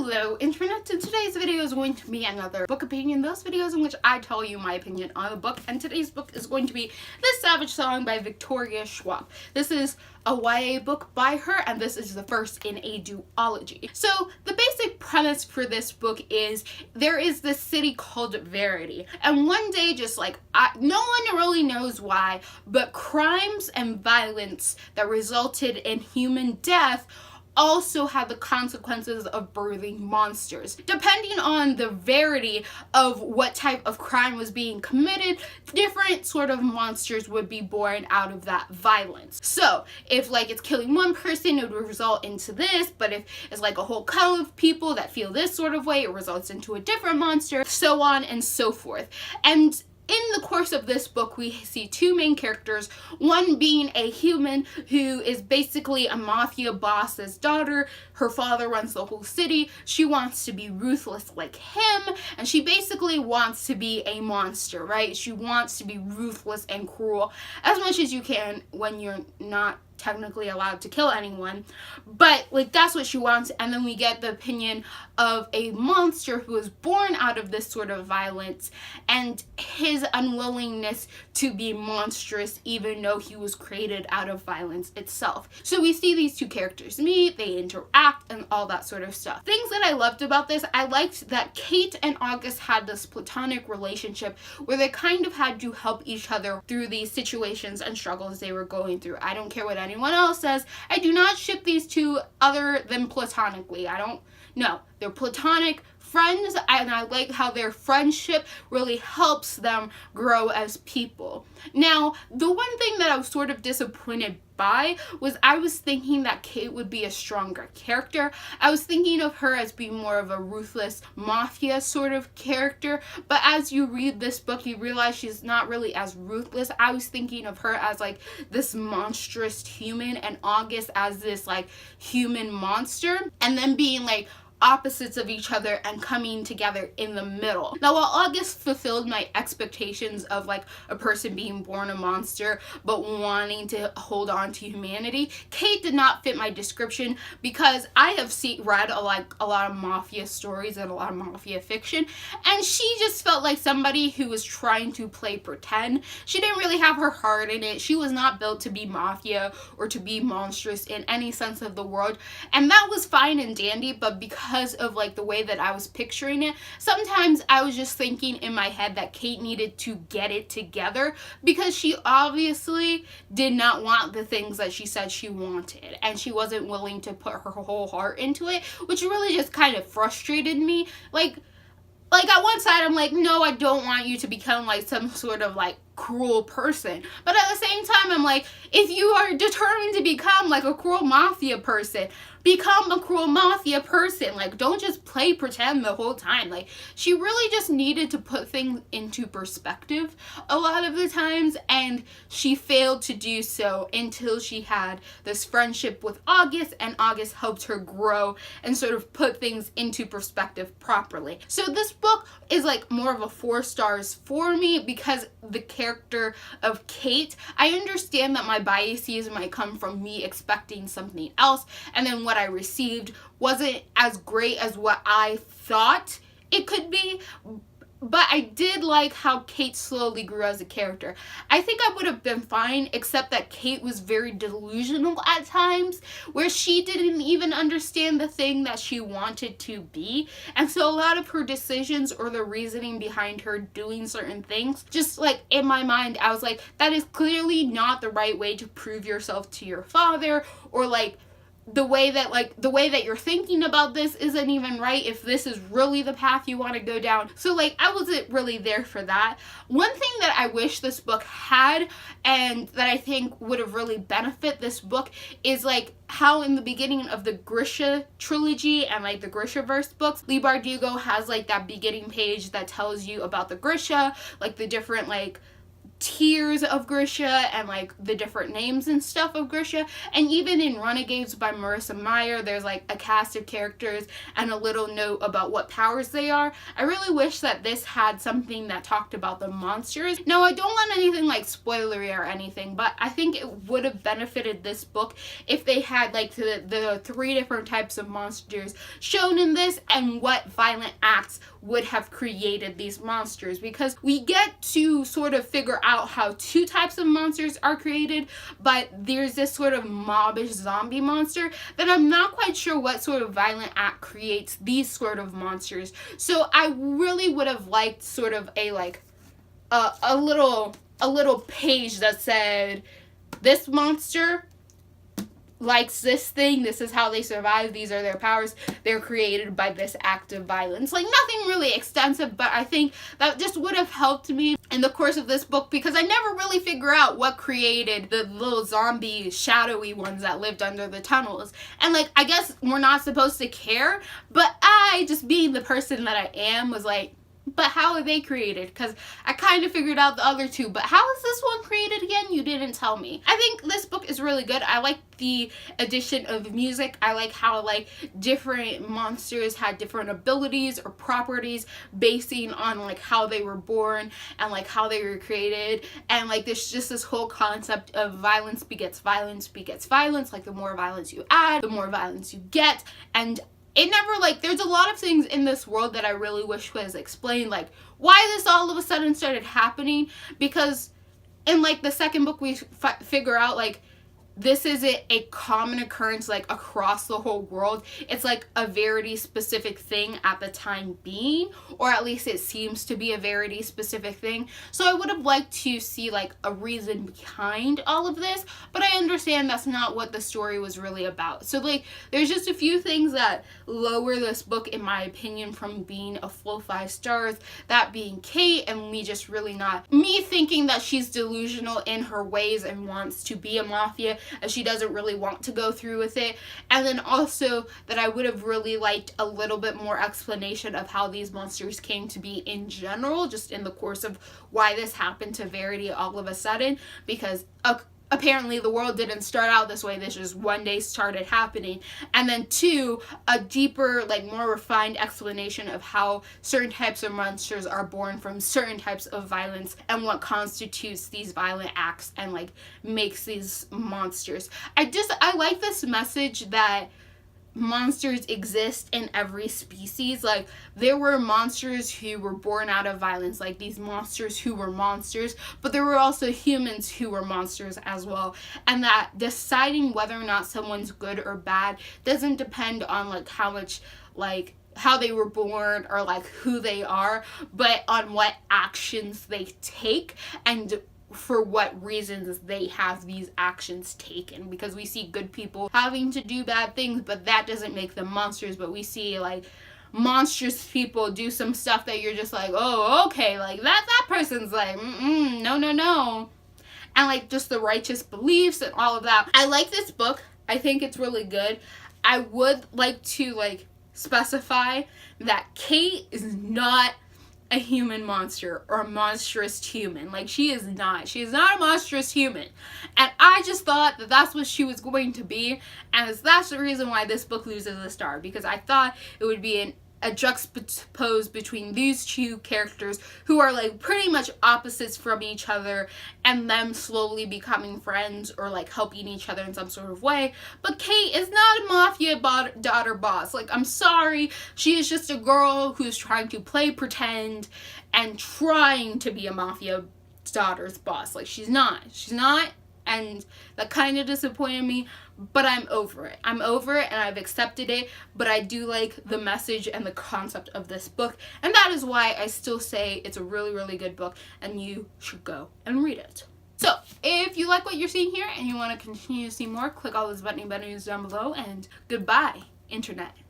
Hello Internet, and today's video is going to be another book opinion. Those videos in which I tell you my opinion on a book, and today's book is going to be The Savage Song by Victoria Schwab. This is a YA book by her, and this is the first in a duology. So the basic premise for this book is there is this city called Verity, and one day, just like no one really knows why, but crimes and violence that resulted in human death also had the consequences of birthing monsters. Depending on the verity of what type of crime was being committed, different sort of monsters would be born out of that violence. So if like it's killing one person, it would result into this, but if it's like a whole cuddle of people that feel this sort of way, it results into a different monster, so on and so forth. And in the course of this book, we see two main characters, one being a human who is basically a mafia boss's daughter. Her father runs the whole city. She wants to be ruthless like him, and she basically wants to be a monster, right? She wants to be ruthless and cruel as much as you can when you're not technically allowed to kill anyone, but like that's what she wants. And then we get the opinion of a monster who is born out of this sort of violence and his unwillingness to be monstrous even though he was created out of violence itself. So we see these two characters meet, they interact, and all that sort of stuff. Things that I loved about this, I liked that Kate and August had this platonic relationship where they kind of had to help each other through these situations and struggles they were going through. I don't care what anyone else says, I do not ship these two other than platonically. I don't know. They're platonic friends, and I like how their friendship really helps them grow as people. Now, the one thing that I was sort of disappointed by was I was thinking that Kate would be a stronger character. I was thinking of her as being more of a ruthless mafia sort of character, but as you read this book, you realize she's not really as ruthless. I was thinking of her as like this monstrous human, and August as this like human monster, and then being like opposites of each other and coming together in the middle. Now, while August fulfilled my expectations of like a person being born a monster but wanting to hold on to humanity, Kate did not fit my description because I have read a lot of mafia stories and a lot of mafia fiction, and she just felt like somebody who was trying to play pretend. She didn't really have her heart in it. She was not built to be mafia or to be monstrous in any sense of the word, and that was fine and dandy, but because of like the way that I was picturing it, sometimes I was just thinking in my head that Kate needed to get it together because she obviously did not want the things that she said she wanted, and she wasn't willing to put her whole heart into it, which really just kind of frustrated me. Like at one side I'm like, no, I don't want you to become like some sort of like cruel person, but at the same time I'm like, if you are determined to become like a cruel mafia person, become a cruel mafia person. Like, don't just play pretend the whole time. Like, she really just needed to put things into perspective a lot of the times, and she failed to do so until she had this friendship with August, and August helped her grow and sort of put things into perspective properly. So this book is like more of a 4 stars for me because the character of Kate, I understand that my biases might come from me expecting something else, and then what I received wasn't as great as what I thought it could be, but I did like how Kate slowly grew as a character. I think I would have been fine, except that Kate was very delusional at times, where she didn't even understand the thing that she wanted to be, and so a lot of her decisions or the reasoning behind her doing certain things, just like in my mind, I was like, that is clearly not the right way to prove yourself to your father, or like the way that you're thinking about this isn't even right if this is really the path you want to go down. So like, I wasn't really there for that. One thing that I wish this book had, and that I think would have really benefit this book, is like how in the beginning of the Grisha trilogy and like the Grishaverse books, Leigh Bardugo has like that beginning page that tells you about the Grisha, like the different like tiers of Grisha and like the different names and stuff of Grisha. And even in Renegades by Marissa Meyer, there's like a cast of characters and a little note about what powers they are. I really wish that this had something that talked about the monsters. Now, I don't want anything like spoilery or anything, but I think it would have benefited this book if they had like the 3 different types of monsters shown in this and what violent acts would have created these monsters, because we get to sort of figure out how 2 types of monsters are created, but there's this sort of mobbish zombie monster that I'm not quite sure what sort of violent act creates these sort of monsters. So I really would have liked sort of a like a little page that said, this monster likes this thing, this is how they survive, these are their powers, they're created by this act of violence. Like, nothing really extensive, but I think that just would have helped me in the course of this book, because I never really figure out what created the little zombie shadowy ones that lived under the tunnels. And like, I guess we're not supposed to care, but I, just being the person that I am, was like, but how are they created? Because I kind of figured out the other 2, but how is this one created again? You didn't tell me. I think this book is really good. I like the addition of music. I like how like different monsters had different abilities or properties basing on like how they were born and like how they were created. And like there's just this whole concept of violence begets violence begets violence. Like the more violence you add, the more violence you get. And it never, like, there's a lot of things in this world that I really wish was explained, like, why this all of a sudden started happening, because in, like, the second book we figure out, like, this isn't a common occurrence, like, across the whole world. It's, like, a Verity specific thing at the time being, or at least it seems to be a Verity specific thing. So I would have liked to see, like, a reason behind all of this, but I understand that's not what the story was really about. So, like, there's just a few things that lower this book, in my opinion, from being a full 5 stars, that being Kate, and me just really not, me thinking that she's delusional in her ways and wants to be a mafia, and she doesn't really want to go through with it. And then also that I would have really liked a little bit more explanation of how these monsters came to be in general, just in the course of why this happened to Verity all of a sudden, because apparently the world didn't start out this way. This just one day started happening. And then 2, a deeper, like more refined explanation of how certain types of monsters are born from certain types of violence and what constitutes these violent acts and like makes these monsters. I like this message that monsters exist in every species. Like, there were monsters who were born out of violence, like these monsters who were monsters, but there were also humans who were monsters as well. And that deciding whether or not someone's good or bad doesn't depend on like how much, like, how they were born or like who they are, but on what actions they take and for what reasons they have these actions taken. Because we see good people having to do bad things, but that doesn't make them monsters. But we see like monstrous people do some stuff that you're just like, oh, okay, like that person's like, no. And like just the righteous beliefs and all of that. I like this book. I think it's really good. I would like to like specify that Kate is not a human monster or a monstrous human. Like, she is not a monstrous human, and I just thought that that's what she was going to be, and that's the reason why this book loses a star, because I thought it would be a juxtapose between these 2 characters who are like pretty much opposites from each other, and them slowly becoming friends or like helping each other in some sort of way. But Kate is not a mafia daughter boss. Like, I'm sorry, she is just a girl who's trying to play pretend and trying to be a mafia daughter's boss. Like, she's not, and that kind of disappointed me, but I'm over it. I'm over it and I've accepted it, but I do like the message and the concept of this book, and that is why I still say it's a really, really good book and you should go and read it. So, if you like what you're seeing here and you want to continue to see more, click all those button buttons down below, and goodbye, Internet.